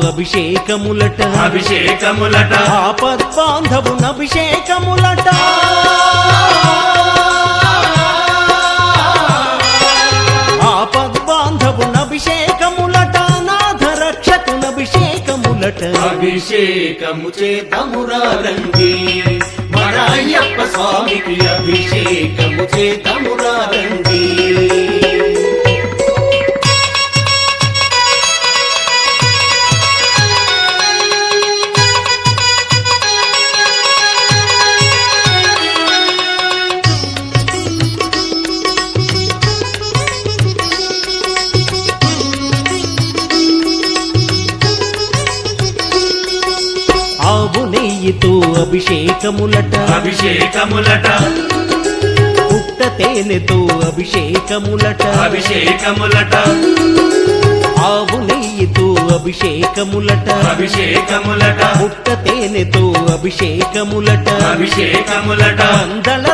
అభిషేకములట అభిషేకములట ఆపద్బాంధవునభిషేకములట ఆపద్బాంధవునభిషేకములట నాథరక్షకునభిషేకములట అభిషేకము చేతమురా రండి మన అయ్యప్ప స్వామికి అభిషేకము చేతమురా రండి ఆవు నెయ్యితో అభిషేకములట అభిషేకములట పుట్ట తేనెతో అభిషేకములట అభిషేకములట ఆవు నెయ్యితో అభిషేకములట అభిషేకములట పుట్ట తేనెతో అభిషేకములట అభిషేకములట అందల